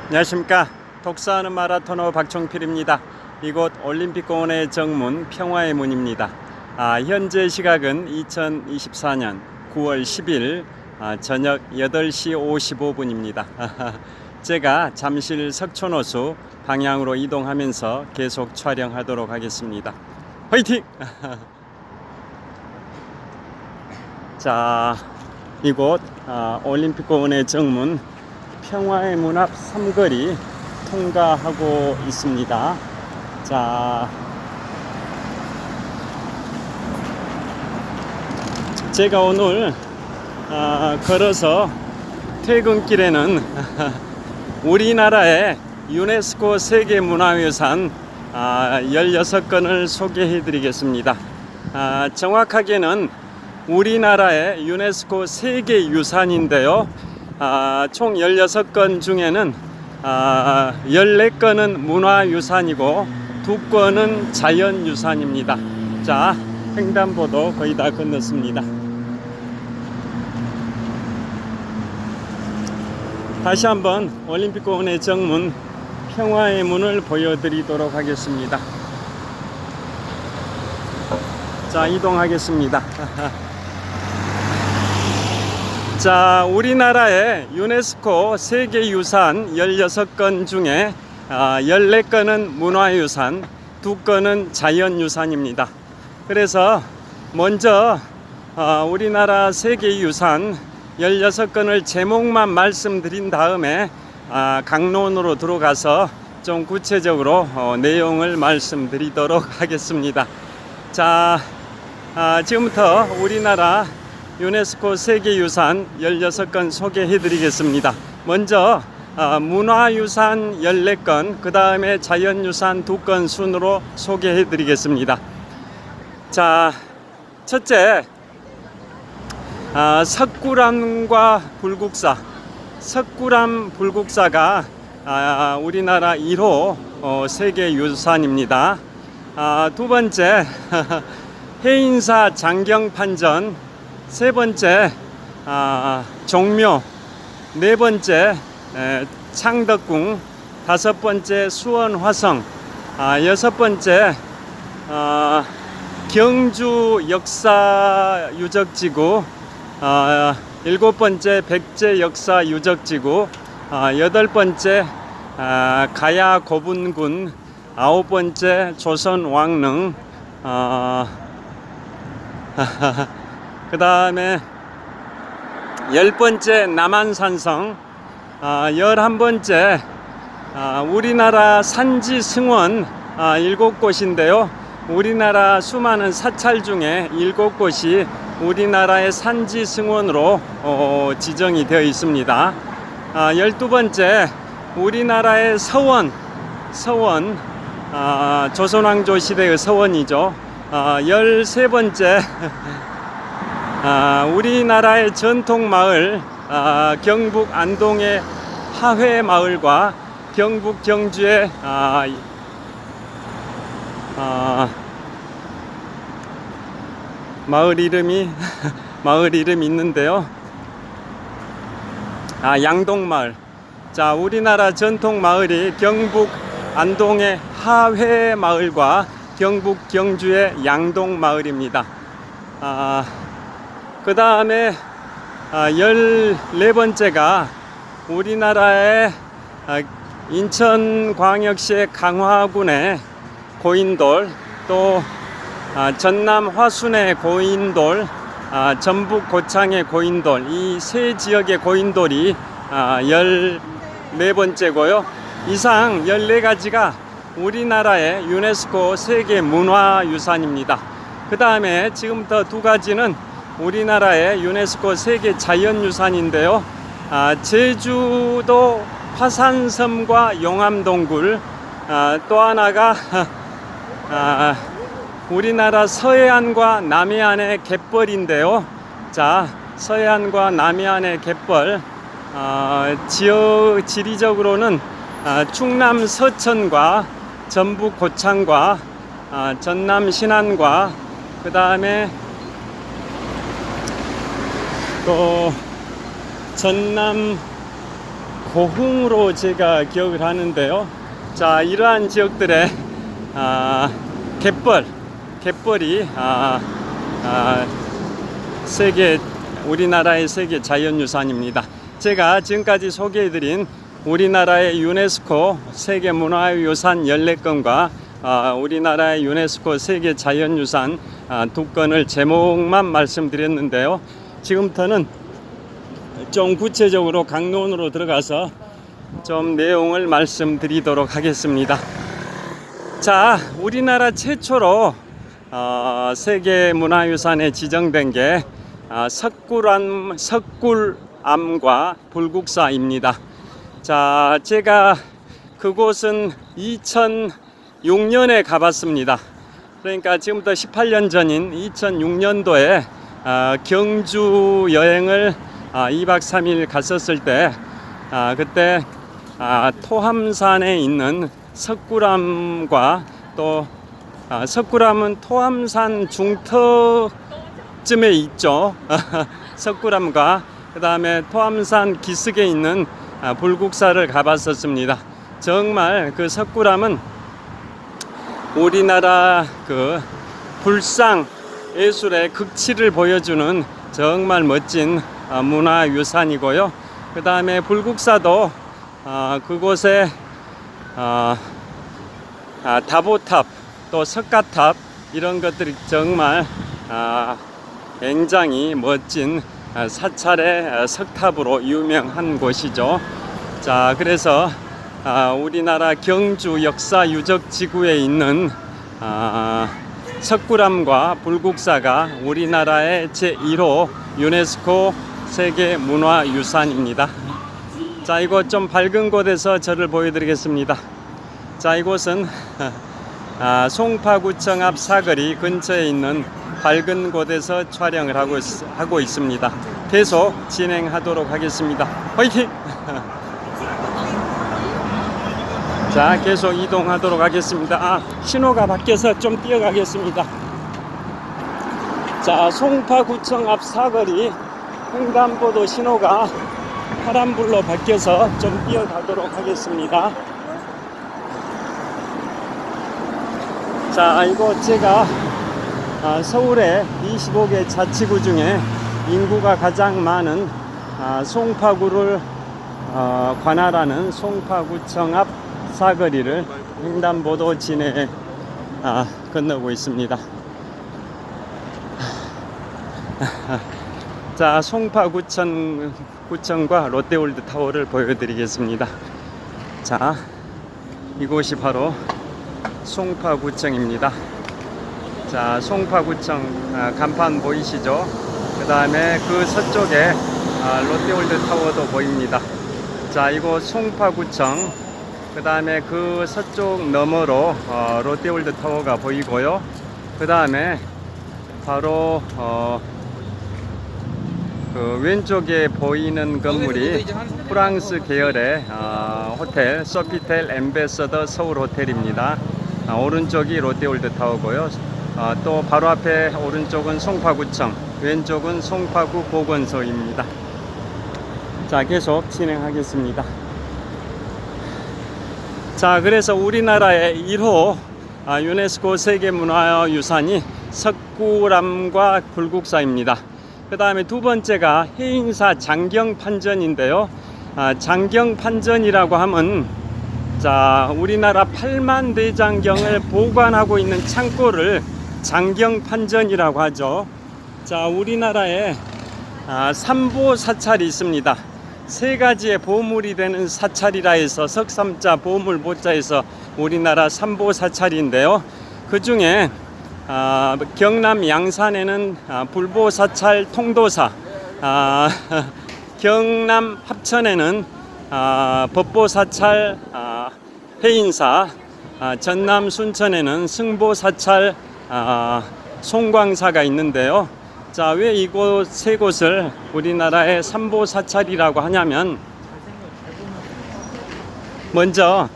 안녕하십니까. 독서하는 마라토너 박종필입니다. 이곳 올림픽공원의 정문 평화의 문입니다. 현재 시각은 2024년 9월 10일 저녁 8시 55분입니다. 제가 잠실 석촌호수 방향으로 이동하면서 계속 촬영하도록 하겠습니다. 화이팅! 자, 이곳 올림픽공원의 정문 평화의 문 앞 삼거리 통과하고 있습니다. 자, 제가 오늘 걸어서 퇴근길에는 우리나라의 유네스코 세계문화유산 16건을 소개해 드리겠습니다. 정확하게는 우리나라의 유네스코 세계유산인데요. 총 16건 중에는 14건은 문화유산이고 2건은 자연유산입니다. 자, 횡단보도 거의 다 건넜습니다. 다시 한번 올림픽공원의 정문 평화의 문을 보여드리도록 하겠습니다. 자, 이동하겠습니다. 자, 우리나라의 유네스코 세계유산 16건 중에 14건은 문화유산, 2건은 자연유산입니다. 그래서 먼저 우리나라 세계유산 16건을 제목만 말씀드린 다음에 강론으로 들어가서 좀 구체적으로 내용을 말씀드리도록 하겠습니다. 자, 지금부터 우리나라 유네스코 세계유산 16건 소개해 드리겠습니다. 먼저 문화유산 14건, 그 다음에 자연유산 2건 순으로 소개해 드리겠습니다. 자, 첫째, 석굴암과 불국사. 석굴암 불국사가 우리나라 1호 세계유산입니다. 두 번째, 해인사 장경판전. 세 번째, 종묘. 네 번째, 창덕궁. 다섯 번째, 수원화성. 여섯 번째, 경주 역사 유적지구. 일곱 번째, 백제 역사 유적지구. 여덟 번째, 가야 고분군. 아홉 번째, 조선 왕릉. 그 다음에 10번째 남한산성, 11번째 우리나라 산지 승원 7곳인데요. 우리나라 수많은 사찰 중에 7곳이 우리나라의 산지 승원으로 지정이 되어 있습니다. 12번째 우리나라의 서원, 조선왕조 시대의 서원이죠. 13번째 우리나라의 전통마을 경북 안동의 하회마을과 경북 경주의 마을 이름이 있는데요. 양동마을. 자, 우리나라 전통마을이 경북 안동의 하회마을과 경북 경주의 양동마을입니다. 그 다음에 14번째가 우리나라의 인천광역시의 강화군의 고인돌, 또 전남 화순의 고인돌, 전북 고창의 고인돌, 이 세 지역의 고인돌이 14번째고요. 이상 14가지가 우리나라의 유네스코 세계문화유산입니다. 그 다음에 지금부터 2가지는 우리나라의 유네스코 세계 자연유산인데요. 제주도 화산섬과 용암동굴, 또 하나가 우리나라 서해안과 남해안의 갯벌인데요. 자, 서해안과 남해안의 갯벌, 지리적으로는 충남 서천과 전북 고창과 전남 신안과 그 다음에 또 전남 고흥으로 제가 기억을 하는데요. 자, 이러한 지역들의 갯벌이 우리나라의 세계 자연유산입니다. 제가 지금까지 소개해드린 우리나라의 유네스코 세계문화유산 14건과 우리나라의 유네스코 세계 자연유산 2건을 제목만 말씀드렸는데요. 지금부터는 좀 구체적으로 강론으로 들어가서 좀 내용을 말씀드리도록 하겠습니다. 자, 우리나라 최초로 세계문화유산에 지정된 게 석굴암과 불국사입니다. 자, 제가 그곳은 2006년에 가봤습니다. 그러니까 지금부터 18년 전인 2006년도에 경주 여행을 2박 3일 갔었을 때 그때 토함산에 있는 석굴암과 또 석굴암은 토함산 중턱쯤에 있죠. 석굴암과 그 다음에 토함산 기슭에 있는 불국사를 가봤었습니다. 정말 그 석굴암은 우리나라 그 불상 예술의 극치를 보여주는 정말 멋진 문화유산이고요. 그 다음에 불국사도 그곳에 다보탑 또 석가탑 이런 것들이 정말 굉장히 멋진 사찰의 석탑으로 유명한 곳이죠. 자, 그래서 우리나라 경주 역사유적지구에 있는 석굴암과 불국사가 우리나라의 제1호 유네스코 세계문화유산입니다. 자, 이곳 좀 밝은 곳에서 저를 보여드리겠습니다. 자, 이곳은 송파구청 앞 사거리 근처에 있는 밝은 곳에서 촬영을 하고 있습니다. 계속 진행하도록 하겠습니다. 화이팅! 자, 계속 이동하도록 하겠습니다. 신호가 바뀌어서 좀 뛰어가겠습니다. 자, 송파구청 앞 사거리 횡단보도 신호가 파란불로 바뀌어서 좀 뛰어가도록 하겠습니다. 자, 이곳 제가 서울의 25개 자치구 중에 인구가 가장 많은 송파구를 관할하는 송파구청 앞 사거리를 횡단보도 진해 건너고 있습니다. 자, 송파구청과 롯데월드타워를 보여드리겠습니다. 자, 이곳이 바로 송파구청입니다. 자, 송파구청 간판 보이시죠? 그 다음에 그 서쪽에 롯데월드타워도 보입니다. 자, 이곳 송파구청, 그 다음에 그 서쪽 너머로 롯데월드타워가 보이고요. 그 다음에 바로 그 왼쪽에 보이는 건물이 프랑스 계열의 호텔 소피텔 엠베서더 서울 호텔입니다. 오른쪽이 롯데월드타워고요. 또 바로 앞에 오른쪽은 송파구청, 왼쪽은 송파구 보건소입니다. 자, 계속 진행하겠습니다. 자, 그래서 우리나라의 1호 유네스코 세계문화유산이 석굴암과 불국사입니다. 그 다음에 두 번째가 해인사 장경판전인데요. 장경판전이라고 하면 자, 우리나라 8만 대장경을 보관하고 있는 창고를 장경판전이라고 하죠. 자, 우리나라에 삼보사찰이 있습니다. 세 가지의 보물이 되는 사찰이라 해서 석삼자 보물보자에서 우리나라 삼보사찰인데요. 그 중에 경남 양산에는 불보사찰 통도사, 경남 합천에는 법보사찰 해인사, 전남 순천에는 승보사찰 송광사가 있는데요. 자, 왜 이곳 세 곳을 우리나라의 삼보사찰이라고 하냐면, 먼저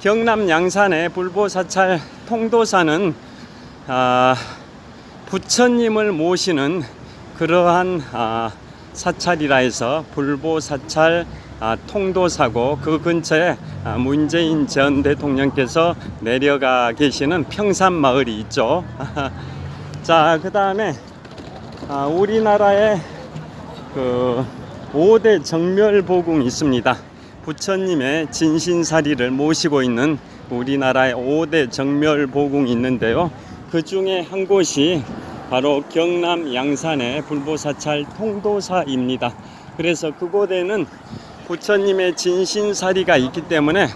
경남 양산의 불보사찰 통도사는 부처님을 모시는 그러한 사찰이라 해서 불보 사찰 통도사고, 그 근처에 문재인 전 대통령께서 내려가 계시는 평산마을이 있죠. 자, 그 다음에 우리나라에 그 5대 정멸보궁이 있습니다. 부처님의 진신사리를 모시고 있는 우리나라의 5대 정멸보궁이 있는데요. 그 중에 한 곳이 바로 경남 양산의 불보사찰 통도사입니다. 그래서 그곳에는 부처님의 진신사리가 있기 때문에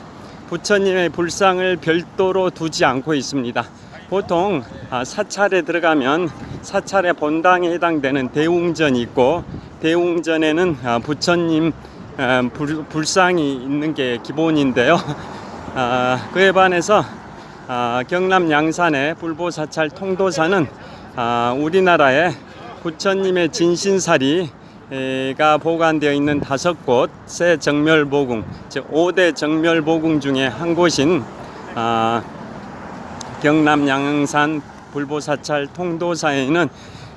부처님의 불상을 별도로 두지 않고 있습니다. 보통 사찰에 들어가면 사찰의 본당에 해당되는 대웅전이 있고, 대웅전에는 부처님 불상이 있는 게 기본인데요. 그에 반해서 경남 양산의 불보사찰 통도사는 우리나라에 부처님의 진신사리가 보관되어 있는 5곳의 정멸보궁, 즉 5대 정멸보궁 중에 한 곳인 경남 양산 불보사찰 통도사에는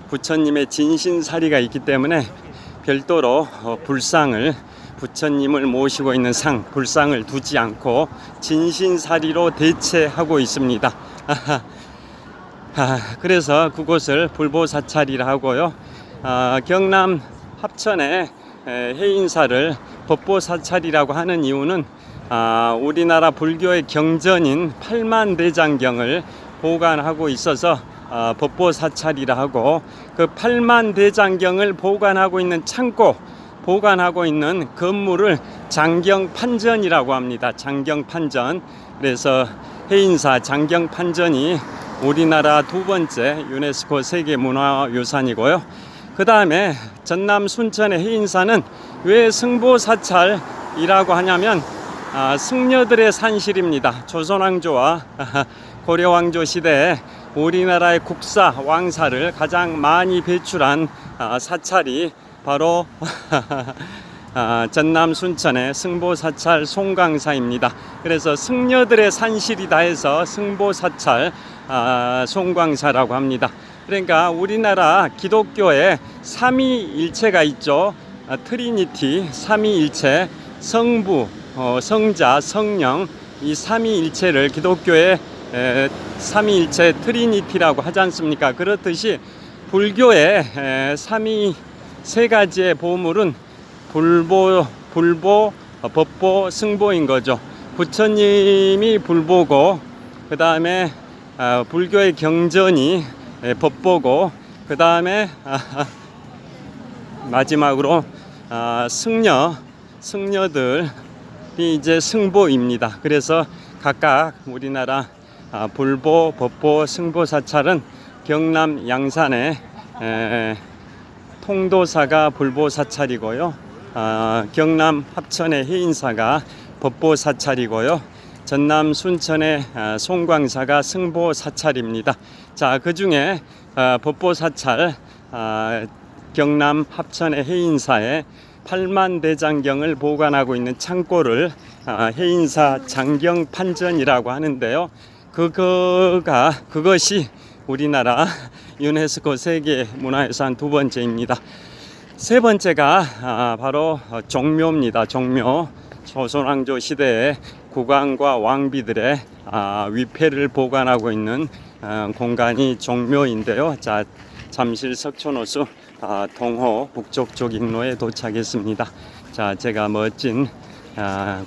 부처님의 진신사리가 있기 때문에 별도로 불상을, 부처님을 모시고 있는 불상을 두지 않고 진신사리로 대체하고 있습니다. 그래서 그곳을 불보사찰이라 하고요. 경남 합천의 해인사를 법보사찰이라고 하는 이유는 우리나라 불교의 경전인 팔만대장경을 보관하고 있어서 법보사찰이라 하고, 그 팔만대장경을 보관하고 있는 창고, 보관하고 있는 건물을 장경판전이라고 합니다. 장경판전. 그래서 해인사 장경판전이 우리나라 2번째 유네스코 세계문화유산이고요. 그 다음에 전남 순천의 해인사는 왜 승보사찰이라고 하냐면 승려들의 산실입니다. 조선왕조와 고려왕조 시대에 우리나라의 국사, 왕사를 가장 많이 배출한 사찰이 바로 전남 순천의 승보사찰 송광사입니다. 그래서 승려들의 산실이다 해서 승보사찰 송광사라고 합니다. 그러니까 우리나라 기독교에 삼위일체가 있죠. 트리니티, 삼위일체, 성부, 성자, 성령, 이 삼위일체를 기독교의 삼위일체 트리니티라고 하지 않습니까? 그렇듯이 불교의 세 가지의 보물은 불보, 법보, 승보인 거죠. 부처님이 불보고, 그 다음에 불교의 경전이 법보고, 그 다음에 마지막으로 승려들이 이제 승보입니다. 그래서 각각 우리나라 불보, 법보, 승보사찰은 경남 양산의 통도사가 불보사찰이고요. 경남 합천의 해인사가 법보사찰이고요. 전남 순천의 송광사가 승보사찰입니다. 자, 그 중에 법보사찰 경남 합천의 해인사에 팔만대장경을 보관하고 있는 창고를 해인사 장경판전이라고 하는데요. 그것이 우리나라 유네스코 세계문화유산 2번째입니다. 3번째가 바로 종묘입니다. 종묘. 조선왕조 시대에 국왕과 왕비들의 위패를 보관하고 있는 공간이 종묘인데요. 자, 잠실 석촌호수 동호 북쪽 조깅로에 도착했습니다. 자, 제가 멋진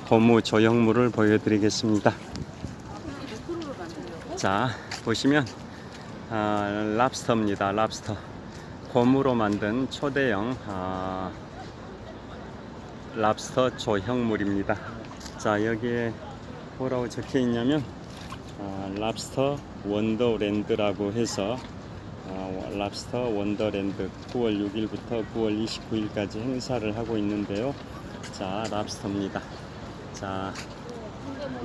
고무 조형물을 보여드리겠습니다. 자, 보시면 랍스터입니다. 랍스터. 고무로 만든 초대형 랍스터 조형물입니다. 자, 여기에 뭐라고 적혀 있냐면 랍스터 원더랜드라고 해서 랍스터 원더랜드 9월 6일부터 9월 29일까지 행사를 하고 있는데요. 자, 랍스터입니다. 자,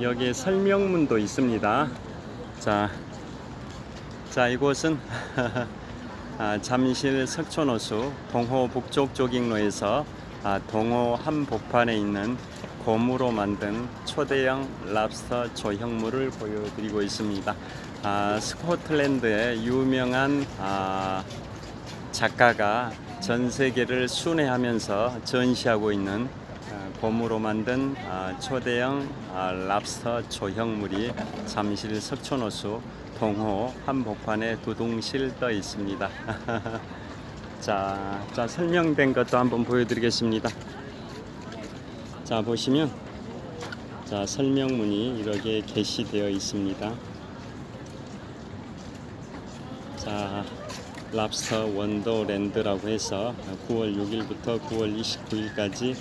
여기에 설명문도 있습니다. 자, 이곳은 잠실 석촌호수 동호 북쪽 조깅로에서 동호 한복판에 있는 고무로 만든 초대형 랍스터 조형물을 보여드리고 있습니다. 스코틀랜드의 유명한 작가가 전 세계를 순회하면서 전시하고 있는 고무로 만든 초대형 랍스터 조형물이 잠실 석촌호수 동호 한복판에 두둥실 떠 있습니다. 자, 설명된 것도 한번 보여드리겠습니다. 자, 보시면 설명문이 이렇게 게시되어 있습니다. 자, 랍스터 원더랜드라고 해서 9월 6일부터 9월 29일까지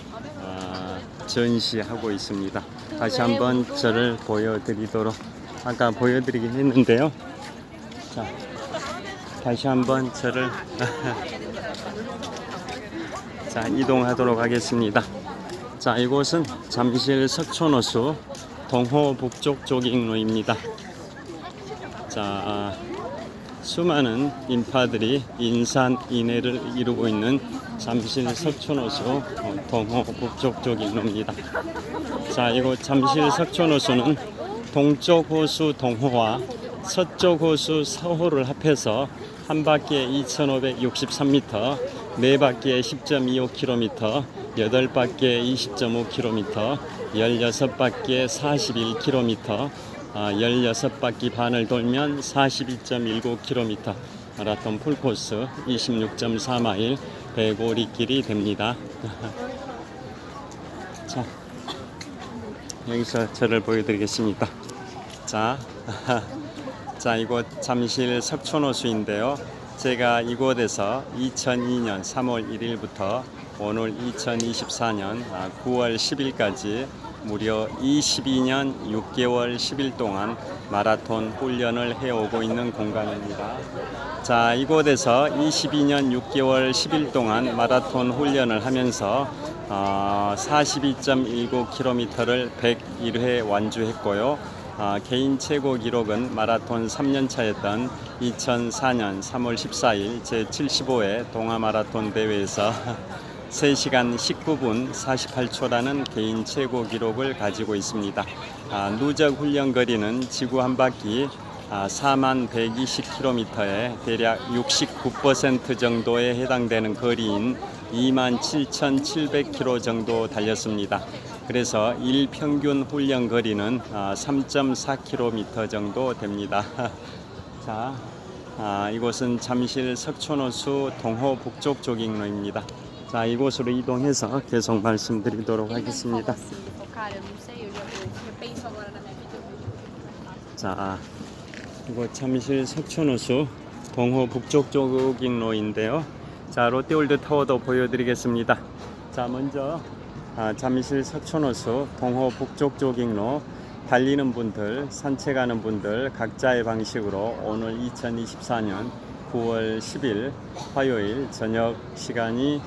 전시하고 있습니다. 다시 한번 저를 보여드리도록, 아까 보여드리긴 했는데요. 자, 다시 한번 저를 자, 이동하도록 하겠습니다. 자, 이곳은 잠실 석촌호수 동호 북쪽 조깅로입니다. 자, 수많은 인파들이 인산인해를 이루고 있는 잠실 석촌호수 동호 북쪽 조깅로입니다. 자, 이곳 잠실 석촌호수는 동쪽 호수 동호와 서쪽 호수 서호를 합해서 한 바퀴에 2,563m, 네 바퀴에 10.25km, 8바퀴에 20.5km, 16바퀴에 41km, 16바퀴 반을 돌면 42.19km 마라톤 풀코스 26.4마일 105리길이 됩니다. 자, 여기서 저를 보여드리겠습니다. 자, 이곳 잠실 석촌호수인데요. 제가 이곳에서 2002년 3월 1일부터 오늘 2024년 9월 10일까지 무려 22년 6개월 10일 동안 마라톤 훈련을 해오고 있는 공간입니다. 자, 이곳에서 22년 6개월 10일 동안 마라톤 훈련을 하면서 42.19km를 101회 완주했고요. 개인 최고 기록은 마라톤 3년차였던 2004년 3월 14일 제75회 동아마라톤 대회에서 3시간 19분 48초라는 개인 최고 기록을 가지고 있습니다. 누적 훈련 거리는 지구 한 바퀴 4120km에 대략 69% 정도에 해당되는 거리인 27,700km 정도 달렸습니다. 그래서 일평균 훈련 거리는 3.4km 정도 됩니다. 자, 이곳은 잠실 석촌호수 동호 북쪽 조깅로입니다. 자, 이곳으로 이동해서 계속 말씀드리도록 하겠습니다. 자, 이곳 잠실 석촌호수 동호 북쪽 조깅로인데요. 자, 롯데월드 타워도 보여드리겠습니다. 자, 먼저 잠실 석촌호수 동호 북쪽 조깅로 달리는 분들, 산책하는 분들 각자의 방식으로 오늘 2024년 9월 10일 화요일 저녁 시간이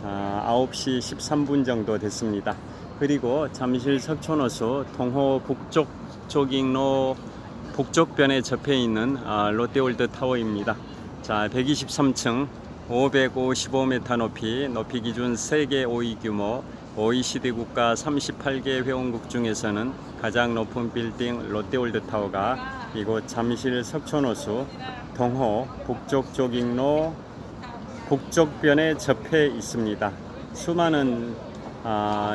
9시 13분 정도 됐습니다. 그리고 잠실 석촌호수 동호 북쪽 조깅로 북쪽변에 접해 있는 롯데월드 타워입니다. 자, 123층 555m 높이 기준 세계 5위 규모 OECD 국가 38개 회원국 중에서는 가장 높은 빌딩 롯데월드 타워가 이곳 잠실 석촌호수 동호 북쪽 조깅로 북쪽변에 접해 있습니다. 수많은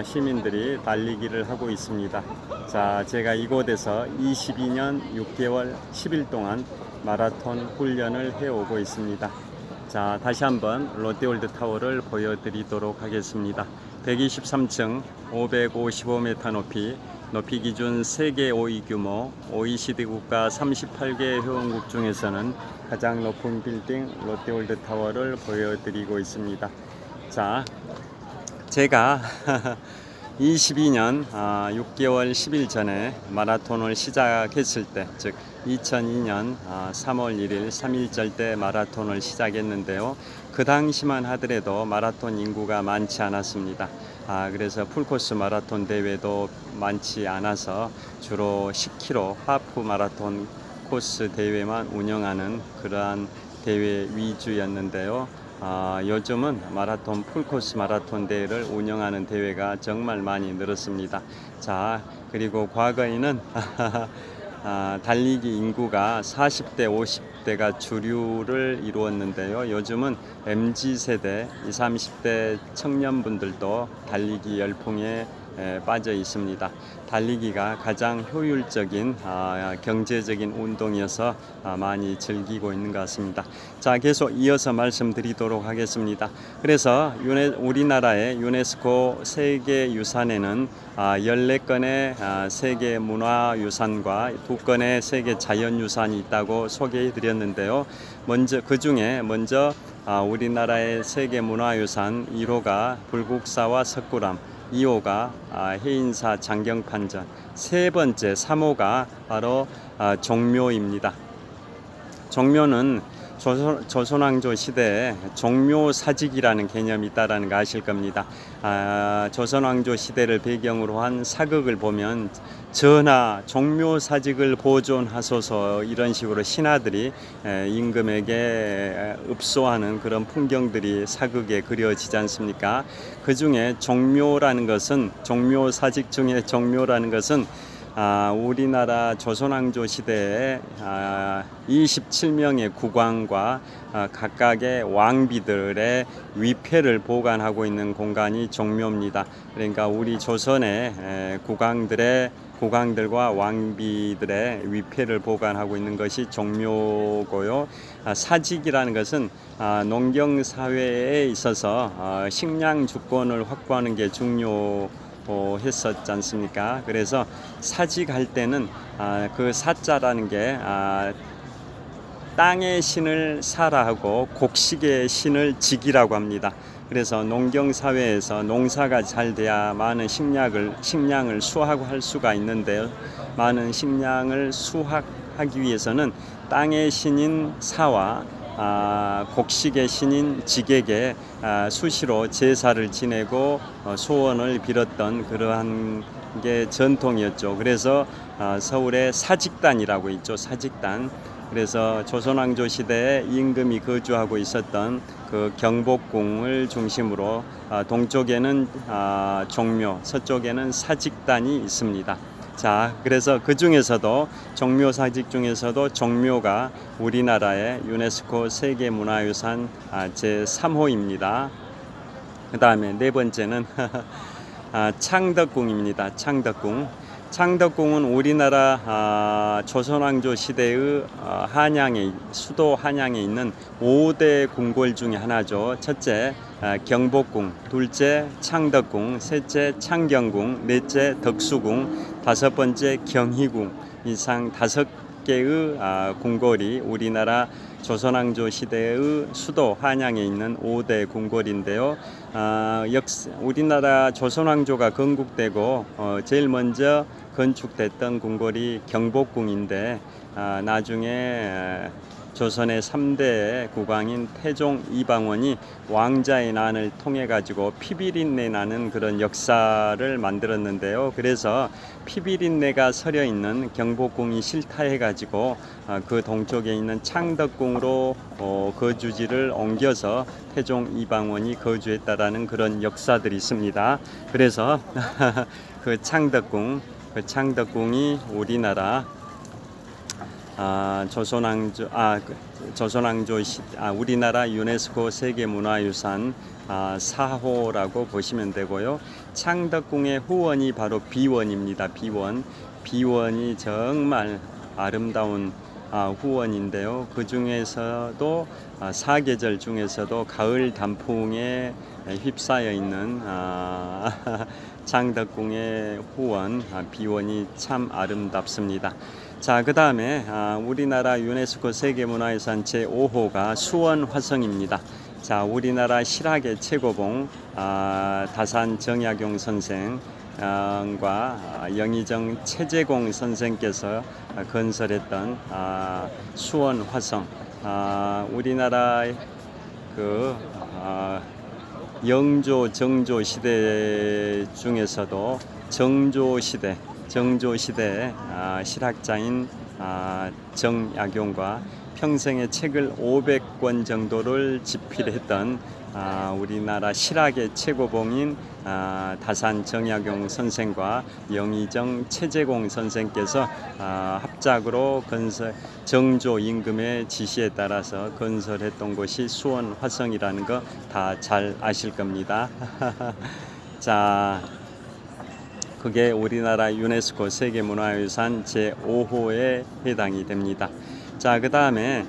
시민들이 달리기를 하고 있습니다. 자, 제가 이곳에서 22년 6개월 10일 동안 마라톤 훈련을 해오고 있습니다. 자, 다시 한번 롯데월드 타워를 보여드리도록 하겠습니다. 123층 555m 높이 기준 세계 5위 규모 OECD 국가 38개 회원국 중에서는 가장 높은 빌딩 롯데월드 타워를 보여드리고 있습니다. 자, 제가 22년 6개월 10일 전에 마라톤을 시작했을 때, 즉 2002년 3월 1일 3.1절 때 마라톤을 시작했는데요. 그 당시만 하더라도 마라톤 인구가 많지 않았습니다. 그래서 풀코스 마라톤 대회도 많지 않아서 주로 10km 하프 마라톤 코스 대회만 운영하는 그러한 대회 위주였는데요. 요즘은 마라톤 풀코스 마라톤 대회를 운영하는 대회가 정말 많이 늘었습니다. 자, 그리고 과거에는 달리기 인구가 40대 20대가 주류를 이루었는데요. 요즘은 MZ세대, 20, 30대 청년분들도 달리기 열풍에 빠져 있습니다. 달리기가 가장 효율적인 경제적인 운동이어서 많이 즐기고 있는 것 같습니다. 자, 계속 이어서 말씀드리도록 하겠습니다. 그래서 우리나라의 유네스코 세계유산에는 14건의 세계문화유산과 2건의 세계자연유산이 있다고 소개해 드렸는데요. 먼저 우리나라의 세계문화유산 1호가 불국사와 석굴암, 2호가 해인사 장경판전, 세 번째 3호가 바로 종묘입니다. 종묘는 조선왕조 시대에 종묘사직이라는 개념이 있다는 거 아실 겁니다. 조선왕조 시대를 배경으로 한 사극을 보면 전하 종묘사직을 보존하소서 이런 식으로 신하들이 임금에게 읍소하는 그런 풍경들이 사극에 그려지지 않습니까? 그 중에 종묘사직 중에 종묘라는 것은 우리나라 조선왕조 시대에 27명의 국왕과 각각의 왕비들의 위패를 보관하고 있는 공간이 종묘입니다. 그러니까 우리 조선의 국왕들과 왕비들의 위패를 보관하고 있는 것이 종묘고요. 사직이라는 것은 농경 사회에 있어서 식량 주권을 확보하는 게 했었지 않습니까? 그래서 사직할 때는 그 사자라는 게 땅의 신을 사라하고 곡식의 신을 직이라고 합니다. 그래서 농경 사회에서 농사가 잘 돼야 많은 식량을 수확할 수가 있는데요. 많은 식량을 수확하기 위해서는 땅의 신인 사와 곡식의 신인 직에게 수시로 제사를 지내고 소원을 빌었던 그러한 게 전통이었죠. 그래서 서울에 사직단이라고 있죠. 사직단. 그래서 조선왕조 시대에 임금이 거주하고 있었던 그 경복궁을 중심으로 동쪽에는 종묘, 서쪽에는 사직단이 있습니다. 자, 그래서 그 중에서도 종묘사직 중에서도 종묘가 우리나라의 유네스코 세계문화유산 제3호입니다. 그 다음에 네 번째는 창덕궁입니다. 창덕궁은 우리나라 조선왕조 시대의 수도 한양에 있는 5대 궁궐 중에 하나죠. 첫째 경복궁, 둘째 창덕궁, 셋째 창경궁, 넷째 덕수궁, 다섯 번째 경희궁, 이상 5개의 궁궐이 우리나라 조선왕조 시대의 수도 한양에 있는 5대 궁궐인데요. 우리나라 조선왕조가 건국되고 제일 먼저 건축됐던 궁궐이 경복궁인데 나중에 조선의 3대 국왕인 태종 이방원이 왕자의 난을 통해 가지고 피비린내 나는 그런 역사를 만들었는데요. 그래서 피비린내가 서려 있는 경복궁이 싫다해 가지고 그 동쪽에 있는 창덕궁으로 거주지를 옮겨서 태종 이방원이 거주했다라는 그런 역사들이 있습니다. 그래서 그 창덕궁이 우리나라 우리나라 유네스코 세계문화유산 4호라고 보시면 되고요. 창덕궁의 후원이 바로 비원입니다. 비원이 정말 아름다운 후원인데요. 그 중에서도 사계절 중에서도 가을 단풍에 휩싸여 있는 창덕궁의 후원 비원이 참 아름답습니다. 자, 그 다음에 우리나라 유네스코 세계문화유산 제5호가 수원화성입니다. 자, 우리나라 실학의 최고봉 다산 정약용 선생과 영의정 최재공 선생께서 건설했던 수원화성, 우리나라의 그 영조 정조 시대 중에서도 정조 시대 실학자인 정약용과 평생의 책을 500권 정도를 집필했던 우리나라 실학의 최고봉인 다산 정약용 선생과 영의정 최재공 선생께서 합작으로 건설 정조 임금의 지시에 따라서 건설했던 곳이 수원 화성이라는 거 다 잘 아실 겁니다. 자, 그게 우리나라 유네스코 세계문화유산 제5호에 해당이 됩니다. 자, 그 다음에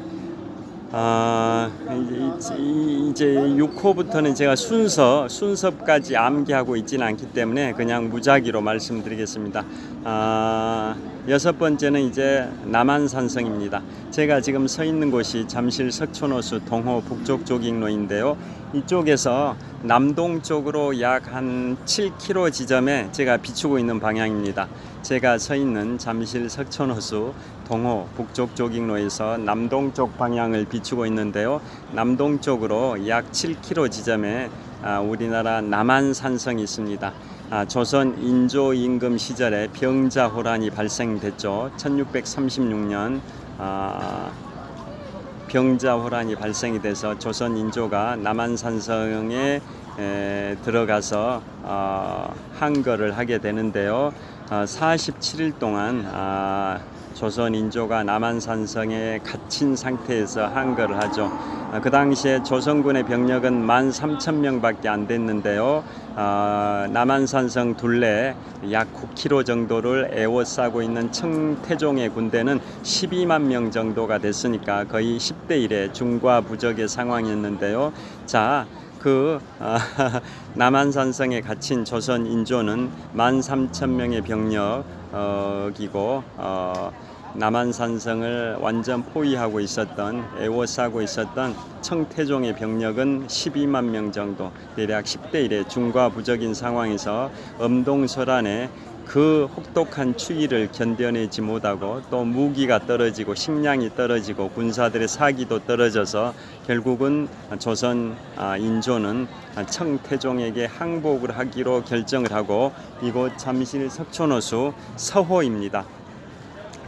이제 6호부터는 제가 순서까지 암기하고 있지는 않기 때문에 그냥 무작위로 말씀드리겠습니다. 여섯 번째는 이제 남한산성입니다. 제가 지금 서 있는 곳이 잠실 석촌호수 동호 북쪽 조깅로인데요. 이쪽에서 남동쪽으로 약 한 7km 지점에 제가 비추고 있는 방향입니다. 제가 서 있는 잠실 석촌호수 동호 북쪽 조깅로에서 남동쪽 방향을 비추고 있는데요. 남동쪽으로 약 7km 지점에 우리나라 남한산성이 있습니다. 조선 인조 임금 시절에 병자호란이 발생됐죠. 1636년 병자호란이 발생이 돼서 조선 인조가 남한산성에 들어가서 항거를 하게 되는데요. 47일 동안 조선 인조가 남한산성에 갇힌 상태에서 항거를 하죠. 그 당시에 조선군의 병력은 13,000명밖에 안 됐는데요. 남한산성 둘레 약 9km 정도를 에워싸고 있는 청태종의 군대는 12만 명 정도가 됐으니까 거의 10대 1의 중과부적의 상황이었는데요. 자, 남한산성에 갇힌 조선 인조는 13,000명의 병력이고 남한산성을 완전 포위하고 있었던 에워싸고 있었던 청태종의 병력은 12만 명 정도, 대략 10대 1의 중과부적인 상황에서 엄동설안에 그 혹독한 추위를 견뎌내지 못하고 또 무기가 떨어지고 식량이 떨어지고 군사들의 사기도 떨어져서 결국은 조선 인조는 청태종에게 항복을 하기로 결정을 하고 이곳 잠실 석촌호수 서호입니다.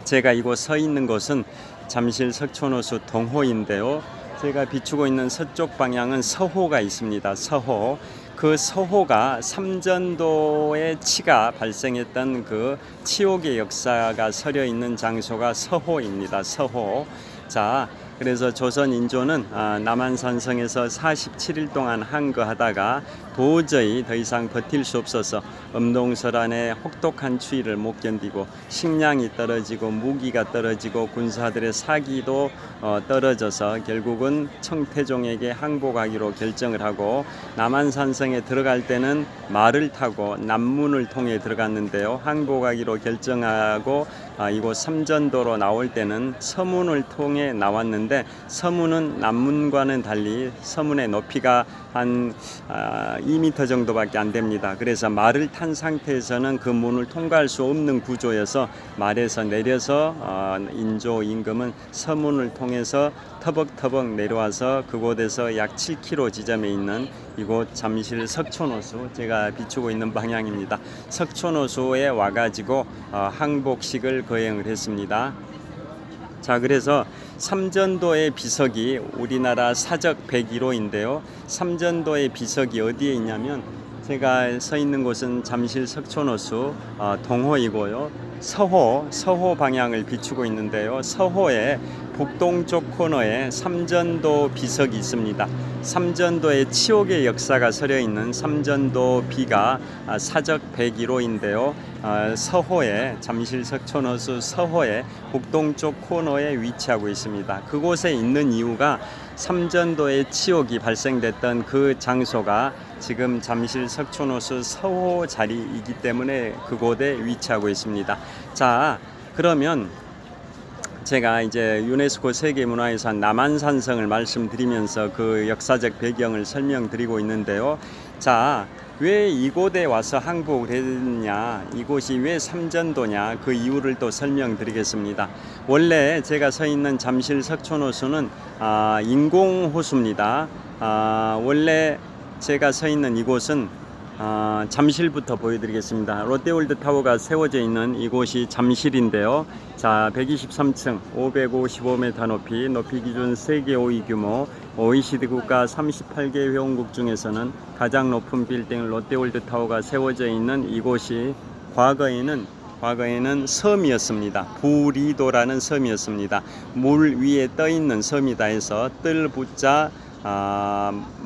제가 이곳 서 있는 곳은 잠실 석촌호수 동호인데요. 제가 비추고 있는 서쪽 방향은 서호가 있습니다. 서호. 그 서호가 삼전도의 치가 발생했던 그 치옥의 역사가 서려 있는 장소가 서호입니다. 서호. 자, 그래서 조선 인조는 남한산성에서 47일 동안 항거하다가 도저히 더 이상 버틸 수 없어서 엄동설안의 혹독한 추위를 못 견디고 식량이 떨어지고 무기가 떨어지고 군사들의 사기도 떨어져서 결국은 청태종에게 항복하기로 결정을 하고 남한산성에 들어갈 때는 말을 타고 남문을 통해 들어갔는데요. 항복하기로 결정하고 이곳 삼전도로 나올 때는 서문을 통해 나왔는데 서문은 남문과는 달리 서문의 높이가 한 2m 정도밖에 안 됩니다. 그래서 말을 탄 상태에서는 그 문을 통과할 수 없는 구조여서 말에서 내려서 인조 임금은 서문을 통해서 터벅터벅 내려와서 그곳에서 약 7km 지점에 있는 이곳 잠실 석촌호수, 제가 비추고 있는 방향입니다. 석촌호수에 와가지고 항복식을 거행을 했습니다. 자, 그래서 삼전도의 비석이 우리나라 사적 101호인데요. 삼전도의 비석이 어디에 있냐면 제가 서 있는 곳은 잠실 석촌호수 동호이고요. 서호 방향을 비추고 있는데요. 서호의 북동쪽 코너에 삼전도 비석이 있습니다. 삼전도의 치옥의 역사가 서려 있는 삼전도 비가 사적 101호인데요. 서호에 잠실 석촌호수 서호의 북동쪽 코너에 위치하고 있습니다. 그곳에 있는 이유가 삼전도의 치옥이 발생됐던 그 장소가 지금 잠실 석촌호수 서호 자리이기 때문에 그곳에 위치하고 있습니다. 자, 그러면 제가 이제 유네스코 세계문화유산 남한산성을 말씀드리면서 그 역사적 배경을 설명드리고 있는데요. 자, 왜 이곳에 와서 항복을 했느냐, 이곳이 왜 삼전도냐, 그 이유를 또 설명드리겠습니다. 원래 제가 서 있는 잠실 석촌호수는 인공호수입니다. 원래 제가 서 있는 이곳은 잠실부터 보여드리겠습니다. 롯데월드타워가 세워져 있는 이곳이 잠실인데요. 자, 123층 555m 높이 기준 세계 5위 규모 OECD 국가 38개 회원국 중에서는 가장 높은 빌딩 롯데월드타워가 세워져 있는 이곳이 과거에는 섬이었습니다. 부리도라는 섬이었습니다. 물 위에 떠 있는 섬이다 해서 뜰부자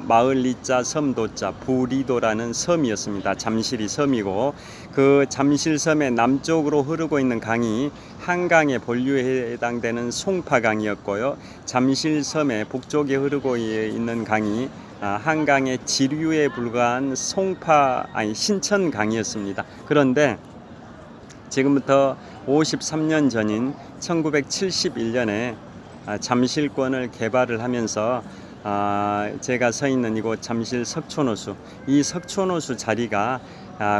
마을리자 섬도자 부리도라는 섬이었습니다. 잠실이 섬이고 그 잠실섬의 남쪽으로 흐르고 있는 강이 한강의 본류에 해당되는 송파강이었고요. 잠실섬의 북쪽에 흐르고 있는 강이 한강의 지류에 불과한 신천강이었습니다. 그런데 지금부터 53년 전인 1971년에 잠실권을 개발을 하면서 제가 서 있는 이곳 잠실 석촌호수, 이 석촌호수 자리가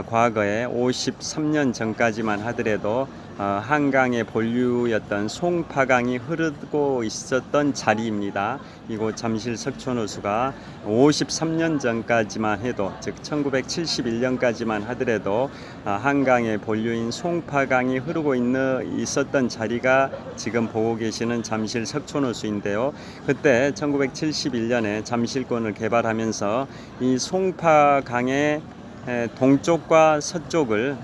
과거에 53년 전까지만 하더라도 한강의 본류였던 송파강이 흐르고 있었던 자리입니다. 이곳 잠실 석촌호수가 53년 전까지만 해도, 즉 1971년까지만 하더라도 한강의 본류인 송파강이 흐르고 있었던 자리가 지금 보고 계시는 잠실 석촌호수인데요. 그때 1971년에 잠실권을 개발하면서 이 송파강의 동쪽과 서쪽을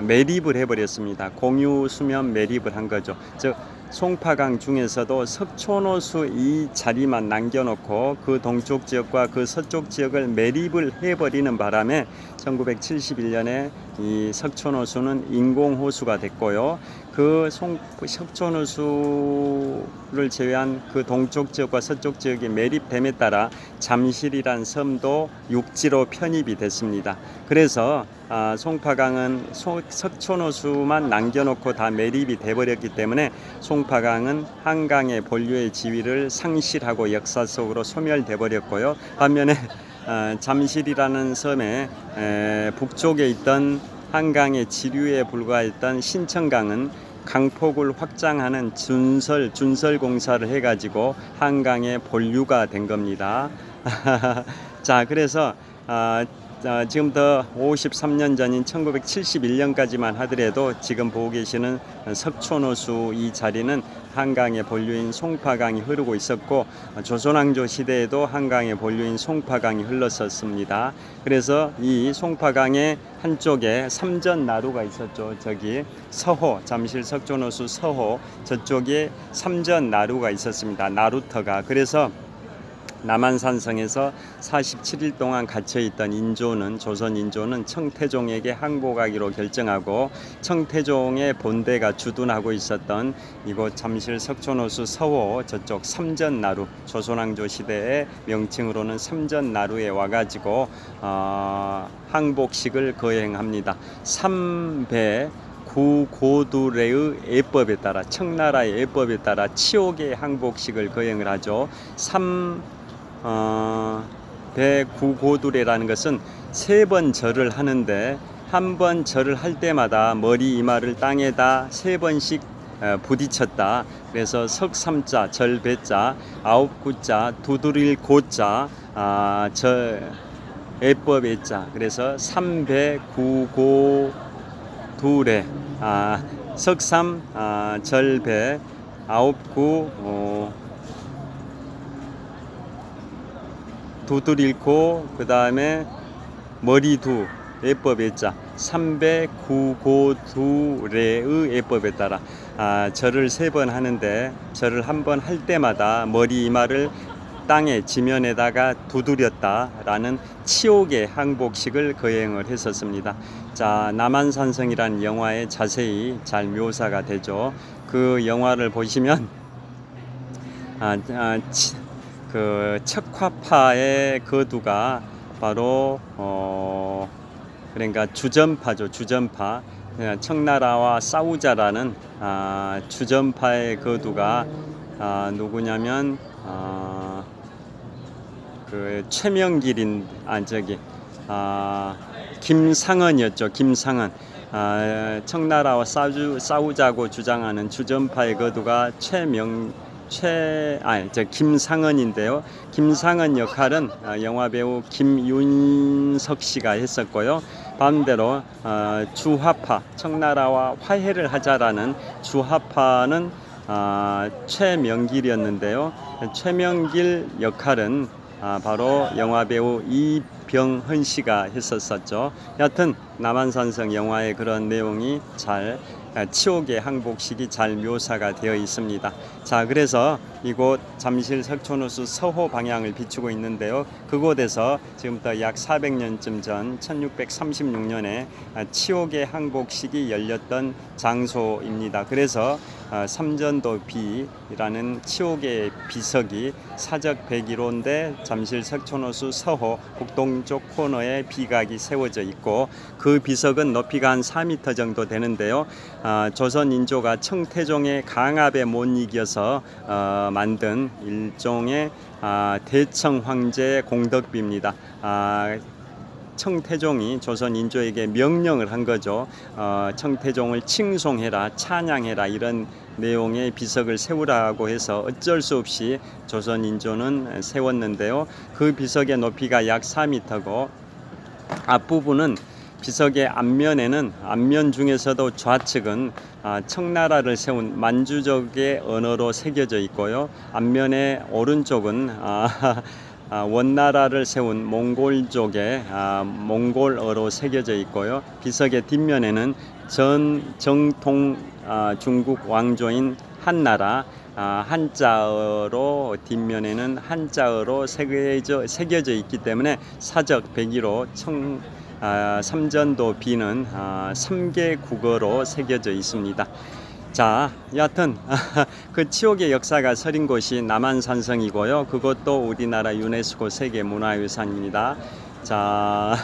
매립을 해버렸습니다. 공유 수면 매립을 한 거죠. 즉 송파강 중에서도 석촌호수 이 자리만 남겨놓고 그 동쪽 지역과 그 서쪽 지역을 매립을 해버리는 바람에 1971년에 이 석촌호수는 인공호수가 됐고요. 그 석촌호수를 제외한 그 동쪽 지역과 서쪽 지역이 매립됨에 따라 잠실이란 섬도 육지로 편입이 됐습니다. 그래서 송파강은 석촌호수만 남겨놓고 다 매립이 돼버렸기 때문에 송파강은 한강의 본류의 지위를 상실하고 역사 속으로 소멸돼 버렸고요. 반면에 잠실이라는 섬의 북쪽에 있던 한강의 지류에 불과했던 신천강은 강폭을 확장하는 준설 공사를 해가지고 한강의 본류가 된 겁니다. 자, 그래서 지금부터 53년 전인 1971년까지만 하더라도 지금 보고 계시는 석촌호수 이 자리는 한강의 본류인 송파강이 흐르고 있었고, 조선왕조 시대에도 한강의 본류인 송파강이 흘렀었습니다. 그래서 이 송파강의 한쪽에 삼전나루가 있었죠. 저기 서호, 잠실 석촌호수 서호 저쪽에 삼전나루가 있었습니다. 나루터가. 그래서 남한산성에서 47일 동안 갇혀있던 조선 인조는 청태종에게 항복하기로 결정하고, 청태종의 본대가 주둔하고 있었던 이곳 잠실 석촌호수 서호 저쪽 삼전나루, 조선왕조 시대의 명칭으로는 삼전나루에 와가지고 항복식을 거행합니다. 삼배 구고두레의 예법에 따라, 청나라의 예법에 따라 치옥의 항복식을 거행을 하죠. 배구고두레라는 것은 3번 절을 하는데, 한 번 절을 할 때마다 머리 이마를 땅에다 3번씩 부딪혔다. 그래서 석삼자, 절배자, 아홉구자, 두드릴 고자, 예법의 자. 그래서 삼배구고두레, 석삼, 절배, 아홉구, 두드릴고, 그 다음에 머리두, 예법의 자, 삼배구고두레의 예법에 따라 절을 3번 하는데, 절을 한 번 할 때마다 머리 이마를 땅에 지면에다가 두드렸다라는 치옥의 항복식을 거행을 했었습니다. 자, 남한산성이라는 영화에 자세히 잘 묘사가 되죠. 그 영화를 보시면 그 척화파의 거두가 바로 그러니까 주전파죠. 주전파. 청나라와 싸우자라는 주전파의 거두가 누구냐면 그 최명길인 김상헌이었죠. 김상헌. 청나라와 싸우자고 주장하는 주전파의 거두가 김상헌인데요. 김상헌 역할은 영화배우 김윤석 씨가 했었고요. 반대로 주화파, 청나라와 화해를 하자라는 주화파는 최명길이었는데요. 최명길 역할은 바로 영화배우 이병헌 씨가 했었었죠. 여하튼 남한산성 영화의 그런 내용이 잘 치옥의 항복식이 잘 묘사가 되어 있습니다. 자, 그래서 이곳 잠실 석촌호수 서호 방향을 비추고 있는데요. 그곳에서 지금부터 약 400년쯤 전 1636년에 치옥의 항복식이 열렸던 장소입니다. 그래서 삼전도비라는 치옥의 비석이 사적 101호인데 잠실 석촌호수 서호 북동쪽 코너에 비각이 세워져 있고, 그 비석은 높이가 한 4m 정도 되는데요. 조선 인조가 청태종의 강압에 못 이겨서 만든 일종의 대청 황제의 공덕비입니다. 청태종이 조선 인조에게 명령을 한 거죠. 청태종을 칭송해라, 찬양해라, 이런 내용의 비석을 세우라고 해서 어쩔 수 없이 조선 인조는 세웠는데요. 그 비석의 높이가 약 4m고 앞부분은 비석의 앞면에는, 앞면 중에서도 좌측은 청나라를 세운 만주족의 언어로 새겨져 있고요. 앞면의 오른쪽은 원나라를 세운 몽골족의 몽골어로 새겨져 있고요. 비석의 뒷면에는 정통 중국 왕조인 한나라 한자어로, 뒷면에는 한자어로 새겨져 있기 때문에 사적 101호 삼전도 비는 3개 국어로 새겨져 있습니다. 자, 여하튼 그 치옥의 역사가 서린 곳이 남한산성이고요. 그것도 우리나라 유네스코 세계문화유산입니다. 자,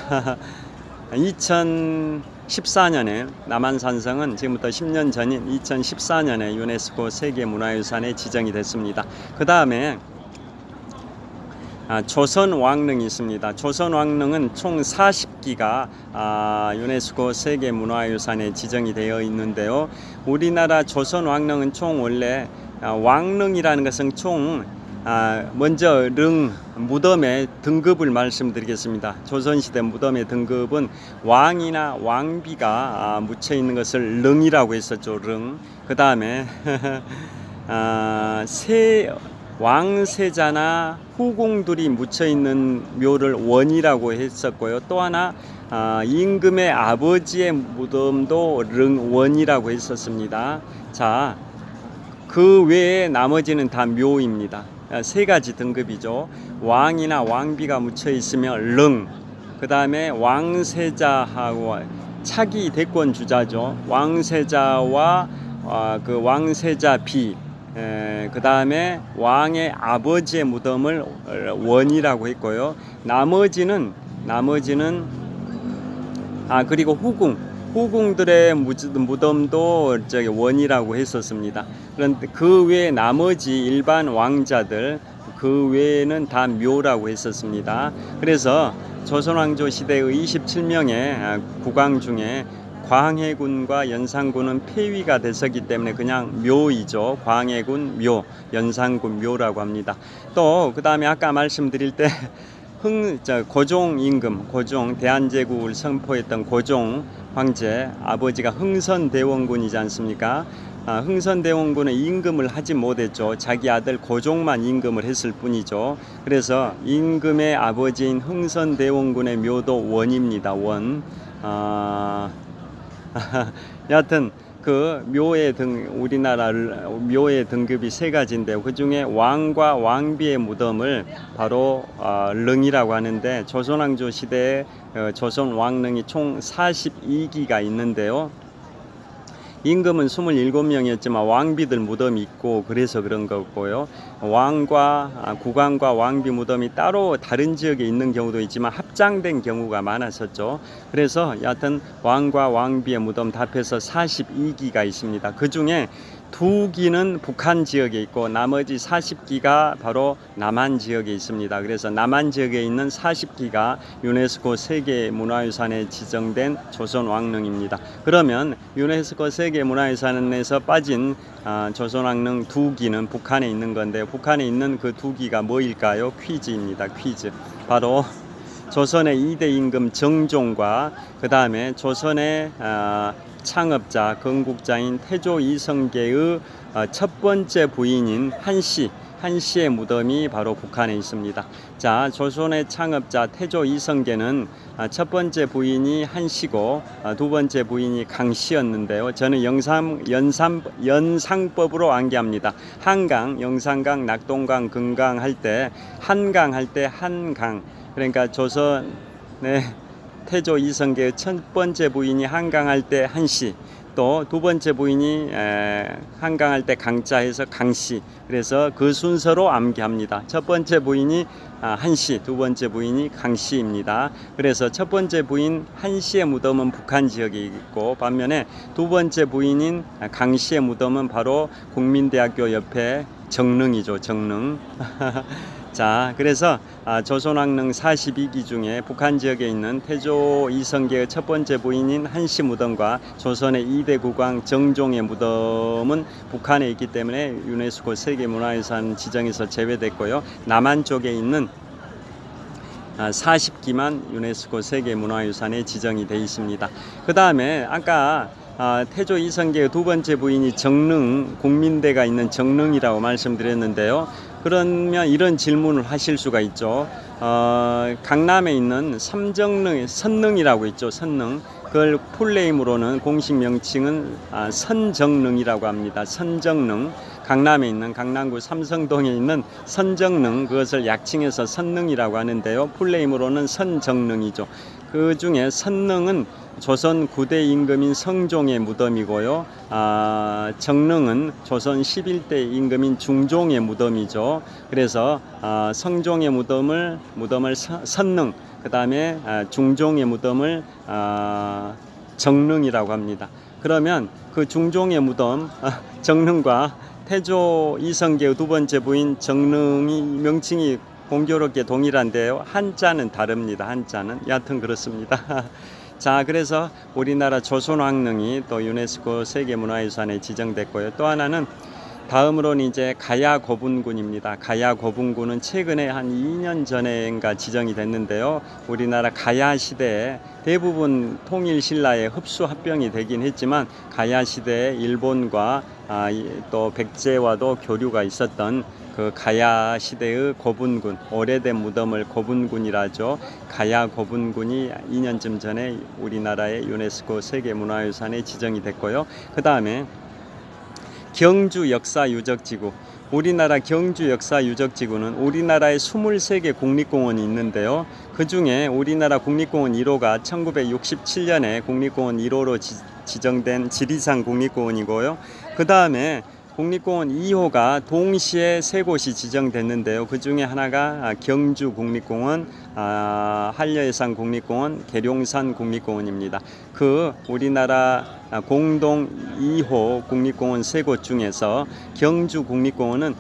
2014년에 남한산성은 지금부터 10년 전인 2014년에 유네스코 세계문화유산에 지정이 됐습니다. 그 다음에 조선왕릉이 있습니다. 조선왕릉은 총 40기가 유네스코 세계문화유산에 지정이 되어 있는데요. 우리나라 조선왕릉은 총 원래 왕릉이라는 것은 총 먼저 무덤의 등급을 말씀드리겠습니다. 조선시대 무덤의 등급은 왕이나 왕비가 묻혀 있는 것을 릉이라고 했었죠. 릉. 그 다음에 왕세자나 후궁들이 묻혀 있는 묘를 원이라고 했었고요. 또 하나 임금의 아버지의 무덤도 릉원이라고 했었습니다. 자, 그 외에 나머지는 다 묘입니다. 세 가지 등급이죠. 왕이나 왕비가 묻혀 있으면 릉, 그 다음에 왕세자하고 차기 대권 주자죠. 왕세자와 그 왕세자 비, 그 다음에 왕의 아버지의 무덤을 원이라고 했고요. 나머지는 그리고 후궁들의 무덤도 원이라고 했었습니다. 그런데 그 외에 나머지 일반 왕자들, 그 외에는 다 묘라고 했었습니다. 그래서 조선왕조 시대의 27명의 국왕 중에 광해군과 연산군은 폐위가 됐었기 때문에 그냥 묘이죠. 광해군 묘, 연산군 묘라고 합니다. 또 그 다음에 아까 말씀드릴 때 고종 임금, 대한제국을 선포했던 고종 황제 아버지가 흥선대원군이지 않습니까? 흥선대원군은 임금을 하지 못했죠. 자기 아들 고종만 임금을 했을 뿐이죠. 그래서 임금의 아버지인 흥선대원군의 묘도 원입니다. 원. 여하튼 그 우리나라 묘의 등급이 세 가지인데요. 그 중에 왕과 왕비의 무덤을 바로 릉이라고 하는데, 조선왕조 시대에 조선 왕릉이 총 42기가 있는데요. 임금은 27명이었지만 왕비들 무덤이 있고 그래서 그런 거고요. 국왕과 왕비 무덤이 따로 다른 지역에 있는 경우도 있지만 합장된 경우가 많았었죠. 그래서 여하튼 왕과 왕비의 무덤 다 합해서 42기가 있습니다. 그 중에 2기는 북한 지역에 있고 나머지 40기가 바로 남한 지역에 있습니다. 그래서 남한 지역에 있는 40기가 유네스코 세계문화유산에 지정된 조선왕릉입니다. 그러면 유네스코 세계문화유산에서 빠진 조선왕릉 2기는 북한에 있는 건데요. 북한에 있는 그 2기가 뭐일까요? 퀴즈입니다. 퀴즈. 바로 조선의 2대 임금 정종과 그 다음에 조선의 창업자 건국자인 태조 이성계의 첫 번째 부인인 한씨의 무덤이 바로 북한에 있습니다. 자, 조선의 창업자 태조 이성계는 첫 번째 부인이 한씨고 두 번째 부인이 강씨였는데요. 저는 연상법으로 암기합니다. 한강, 영산강, 낙동강, 금강 할 때 한강 할 때 한강. 그러니까 조선의 태조 이성계의 첫 번째 부인이 한강할 때 한씨, 또 두 번째 부인이 한강할 때 강자해서 강씨. 그래서 그 순서로 암기합니다. 첫 번째 부인이 한씨, 두 번째 부인이 강씨입니다. 그래서 첫 번째 부인 한씨의 무덤은 북한 지역에 있고, 반면에 두 번째 부인인 강씨의 무덤은 바로 국민대학교 옆에 정릉이죠. 정릉. 자, 그래서 조선왕릉 42기 중에 북한 지역에 있는 태조 이성계의 첫 번째 부인인 한씨 무덤과 조선의 2대 국왕 정종의 무덤은 북한에 있기 때문에 유네스코 세계문화유산 지정에서 제외됐고요. 남한 쪽에 있는 40기만 유네스코 세계문화유산에 지정이 되어 있습니다. 그 다음에 아까 태조 이성계의 두 번째 부인이 정릉, 국민대가 있는 정릉이라고 말씀드렸는데요. 그러면 이런 질문을 하실 수가 있죠. 강남에 있는 삼정릉, 선릉이라고 있죠. 선릉. 그걸 풀네임으로는 공식 명칭은 선정릉이라고 합니다. 선정릉. 강남에 있는 강남구 삼성동에 있는 선정릉, 그것을 약칭해서 선릉이라고 하는데요. 풀네임으로는 선정릉이죠. 그 중에 선릉은 조선 9대 임금인 성종의 무덤이고요. 정릉은 조선 11대 임금인 중종의 무덤이죠. 그래서 성종의 무덤을 선릉, 그 다음에 중종의 무덤을 정릉이라고 합니다. 그러면 그 중종의 무덤 정릉과 태조 이성계의 두 번째 부인 정릉이 명칭이 공교롭게 동일한데요. 한자는 다릅니다. 한자는 여하튼 그렇습니다. 자, 그래서 우리나라 조선왕릉이 또 유네스코 세계문화유산에 지정됐고요. 또 하나는 다음으로는 이제 가야고분군입니다. 가야고분군은 최근에 한 2년 전인가 지정이 됐는데요. 우리나라 가야 시대에 대부분 통일신라에 흡수 합병이 되긴 했지만 가야 시대에 일본과 또 백제와도 교류가 있었던 그 가야 시대의 고분군, 오래된 무덤을 고분군이라죠. 가야 고분군이 2년쯤 전에 우리나라의 유네스코 세계문화유산에 지정이 됐고요. 그 다음에 경주 역사유적지구. 우리나라 경주 역사유적지구는 우리나라에 23개 국립공원이 있는데요. 그 중에 우리나라 국립공원 1호가 1967년에 국립공원 1호로 지정된 지리산 국립공원이고요. 그 다음에 국립공원 2호가 동시에 세 곳이 지정됐는데요. 그 중에 하나가 경주 국립공원, 한려해상 국립공원, 계룡산 국립공원입니다. 그 우리나라 공동 2호 국립공원 세 곳 중에서 경주 국립공원은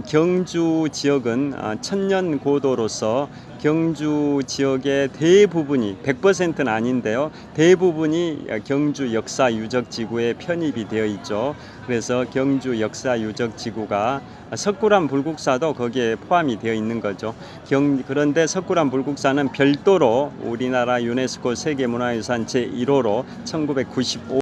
경주 지역은 천년 고도로서 경주 지역의 대부분이 100%는 아닌데요. 대부분이 경주 역사유적지구에 편입이 되어 있죠. 그래서 경주 역사유적지구가 석굴암 불국사도 거기에 포함이 되어 있는 거죠. 그런데 석굴암 불국사는 별도로 우리나라 유네스코 세계문화유산 제1호로 1995